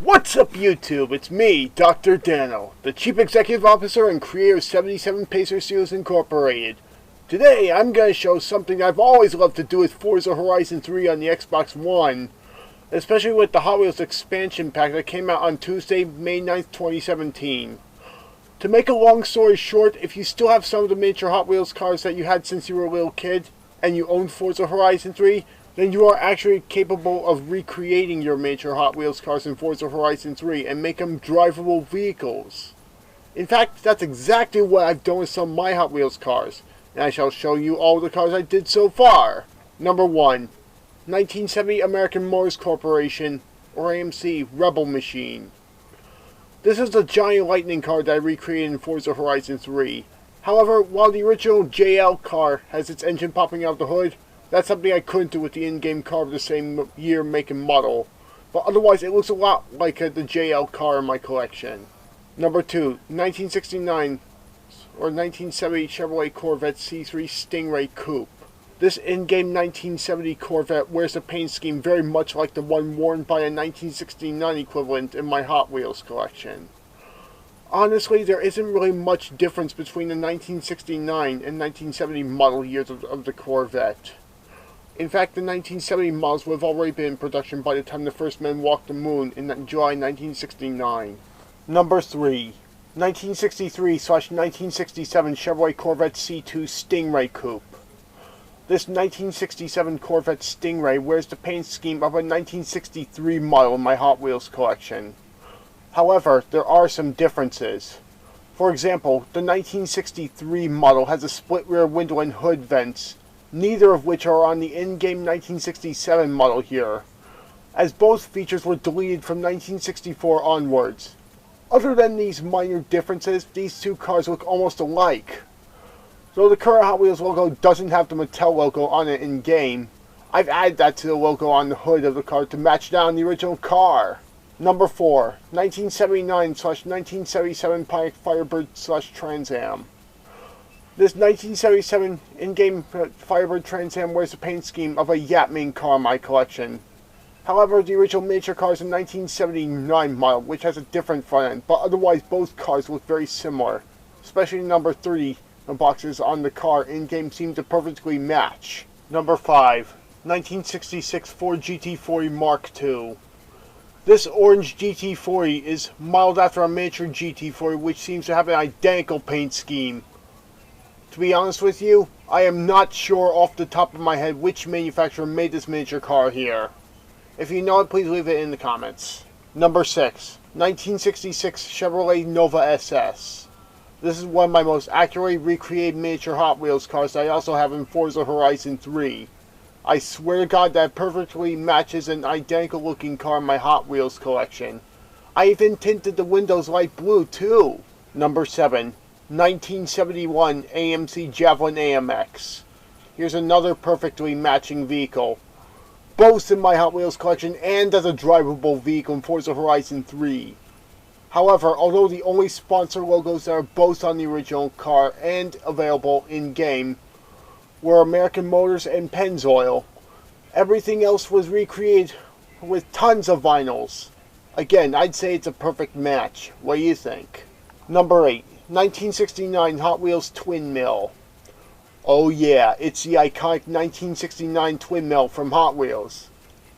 What's up YouTube? It's me, Dr. Dano, the Chief Executive Officer and creator of 77 Pacer Series Incorporated. Today I'm going to show something I've always loved to do with Forza Horizon 3 on the Xbox One, especially with the Hot Wheels expansion pack that came out on Tuesday, May 9th, 2017. To make a long story short, if you still have some of the miniature Hot Wheels cars that you had since you were a little kid, and you own Forza Horizon 3, then you are actually capable of recreating your miniature Hot Wheels cars in Forza Horizon 3 and make them drivable vehicles. In fact, that's exactly what I've done with some of my Hot Wheels cars, and I shall show you all the cars I did so far. Number 1. 1970 American Motors Corporation, or AMC Rebel Machine. This is the giant lightning car that I recreated in Forza Horizon 3. However, while the original JL car has its engine popping out the hood, that's something I couldn't do with the in-game car of the same year, make, and model. But otherwise, it looks a lot like the JL car in my collection. Number 2. 1969 or 1970 Chevrolet Corvette C3 Stingray Coupe. This in-game 1970 Corvette wears a paint scheme very much like the one worn by a 1969 equivalent in my Hot Wheels collection. Honestly, there isn't really much difference between the 1969 and 1970 model years of the Corvette. In fact, the 1970 models would have already been in production by the time the first men walked the moon in July 1969. Number 3. 1963/1967 Chevrolet Corvette C2 Stingray Coupe. This 1967 Corvette Stingray wears the paint scheme of a 1963 model in my Hot Wheels collection. However, there are some differences. For example, the 1963 model has a split rear window and hood vents, neither of which are on the in-game 1967 model here, as both features were deleted from 1964 onwards. Other than these minor differences, these two cars look almost alike. Though the current Hot Wheels logo doesn't have the Mattel logo on it in-game, I've added that to the logo on the hood of the car to match down the original car. Number 4. 1979/1977 Firebird Trans Am. This 1977 in-game Firebird Trans Am wears the paint scheme of a Yatman car in my collection. However, the original miniature car is a 1979 model, which has a different front end, but otherwise both cars look very similar. Especially number 30, the boxes on the car in-game seem to perfectly match. Number 5. 1966 Ford GT40 Mark II. This orange GT40 is modeled after a miniature GT40, which seems to have an identical paint scheme. To be honest with you, I am not sure off the top of my head which manufacturer made this miniature car here. If you know it, please leave it in the comments. Number 6. 1966 Chevrolet Nova SS. This is one of my most accurately recreated miniature Hot Wheels cars that I also have in Forza Horizon 3. I swear to God that perfectly matches an identical looking car in my Hot Wheels collection. I even tinted the windows light blue too. Number 7. 1971 AMC Javelin AMX. Here's another perfectly matching vehicle, both in my Hot Wheels collection and as a drivable vehicle in Forza Horizon 3. However, although the only sponsor logos that are both on the original car and available in-game were American Motors and Pennzoil, everything else was recreated with tons of vinyls. Again, I'd say it's a perfect match. What do you think? Number 8. 1969 Hot Wheels Twin Mill. Oh yeah, it's the iconic 1969 Twin Mill from Hot Wheels.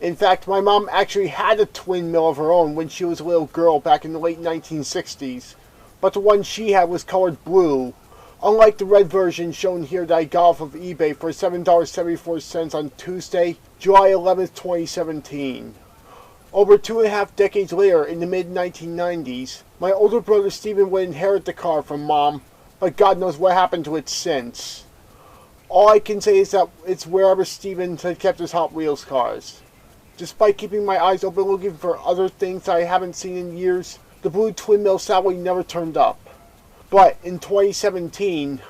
In fact, my mom actually had a twin mill of her own when she was a little girl back in the late 1960s, but the one she had was colored blue, unlike the red version shown here that I got off of eBay for $7.74 on Tuesday, July 11th, 2017. Over 2.5 decades later, in the mid-1990s, my older brother Stephen would inherit the car from Mom, but God knows what happened to it since. All I can say is that it's wherever Stephen had kept his Hot Wheels cars. Despite keeping my eyes open looking for other things that I haven't seen in years, the blue twin mill sadly never turned up. But in 2017,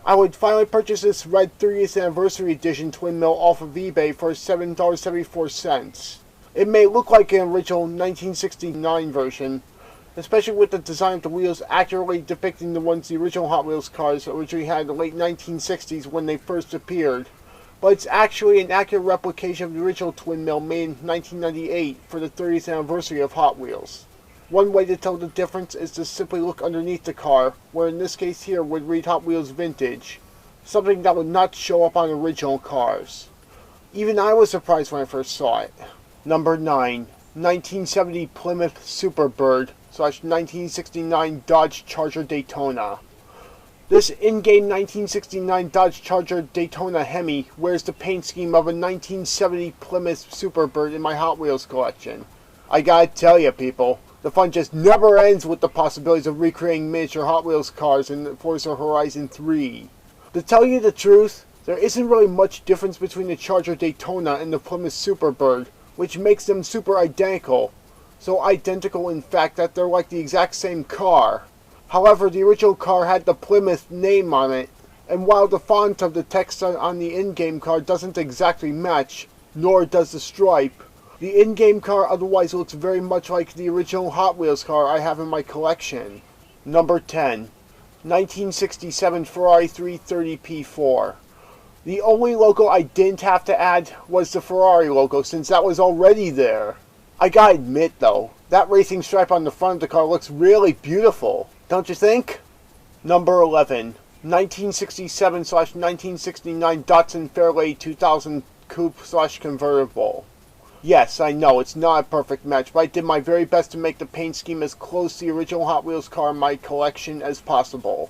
I would finally purchase this red 30th anniversary edition twin mill off of eBay for $7.74. It may look like an original 1969 version, especially with the design of the wheels accurately depicting the ones the original Hot Wheels cars originally had in the late 1960s when they first appeared. but it's actually an accurate replication of the original twin mill made in 1998 for the 30th anniversary of Hot Wheels. One way to tell the difference is to simply look underneath the car, where in this case here would read Hot Wheels Vintage, something that would not show up on original cars. Even I was surprised when I first saw it. Number 9. 1970 Plymouth Superbird / 1969 Dodge Charger Daytona. This in-game 1969 Dodge Charger Daytona Hemi wears the paint scheme of a 1970 Plymouth Superbird in my Hot Wheels collection. I gotta tell you people, the fun just never ends with the possibilities of recreating miniature Hot Wheels cars in Forza Horizon 3. To tell you the truth, there isn't really much difference between the Charger Daytona and the Plymouth Superbird, which makes them super identical. So identical in fact that they're like the exact same car. However, the original car had the Plymouth name on it, and while the font of the text on the in-game car doesn't exactly match, nor does the stripe, the in-game car otherwise looks very much like the original Hot Wheels car I have in my collection. Number 10. 1967 Ferrari 330 P4. The only logo I didn't have to add was the Ferrari logo, since that was already there. I gotta admit though, that racing stripe on the front of the car looks really beautiful, don't you think? Number 11. 1967 / 1969 Datsun Fairlady 2000 Coupe / Convertible. Yes, I know, it's not a perfect match, but I did my very best to make the paint scheme as close to the original Hot Wheels car in my collection as possible.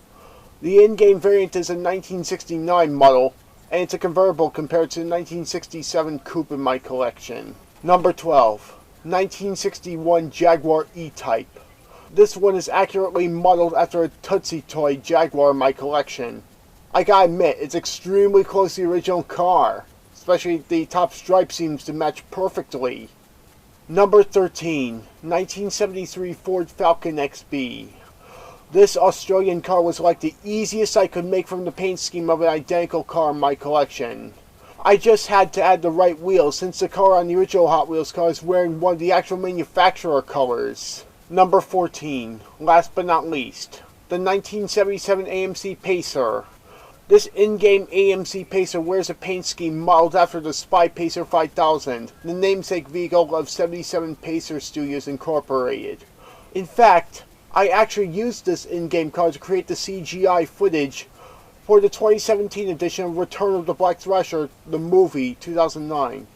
The in-game variant is a 1969 model, and it's a convertible compared to the 1967 Coupe in my collection. Number 12. 1961 Jaguar EType. This one is accurately modeled after a Tootsie Toy Jaguar in my collection. I gotta admit, it's extremely close to the original car. Especially the top stripe seems to match perfectly. Number 13. 1973 Ford Falcon XB. This Australian car was like the easiest I could make from the paint scheme of an identical car in my collection. I just had to add the right wheels since the car on the original Hot Wheels car is wearing one of the actual manufacturer colors. Number 14. Last but not least. The 1977 AMC Pacer. This in-game AMC Pacer wears a paint scheme modeled after the Spy Pacer 5000, the namesake vehicle of 77 Pacer Studios Incorporated. In fact, I actually used this in-game car to create the CGI footage for the 2017 edition of Return of the Black Thrasher, the movie, 2009.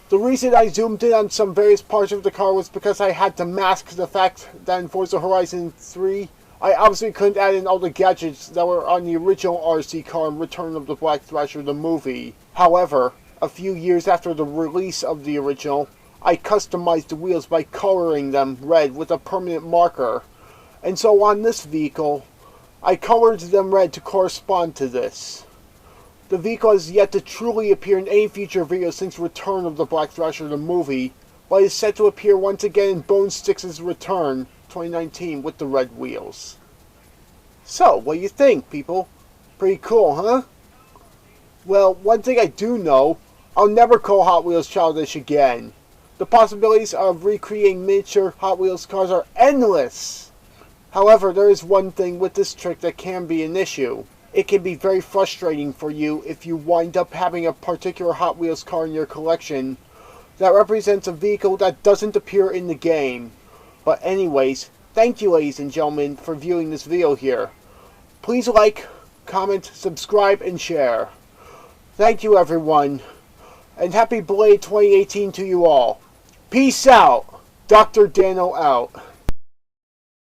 The reason I zoomed in on some various parts of the car was because I had to mask the fact that in Forza Horizon 3, I obviously couldn't add in all the gadgets that were on the original RC car in Return of the Black Thrasher, the movie. However, a few years after the release of the original, I customized the wheels by coloring them red with a permanent marker. And so on this vehicle, I colored them red to correspond to this. The vehicle has yet to truly appear in any future video since Return of the Black Thrasher, the movie, but is set to appear once again in Bone Styx' Return, 2019, with the red wheels. So, what do you think, people? Pretty cool, huh? Well, one thing I do know, I'll never call Hot Wheels childish again. The possibilities of recreating miniature Hot Wheels cars are endless. However, there is one thing with this trick that can be an issue. It can be very frustrating for you if you wind up having a particular Hot Wheels car in your collection that represents a vehicle that doesn't appear in the game. But anyways, thank you ladies and gentlemen for viewing this video here. Please like, comment, subscribe, and share. Thank you everyone, and happy belated 2018 to you all. Peace out. Dr. Dano out.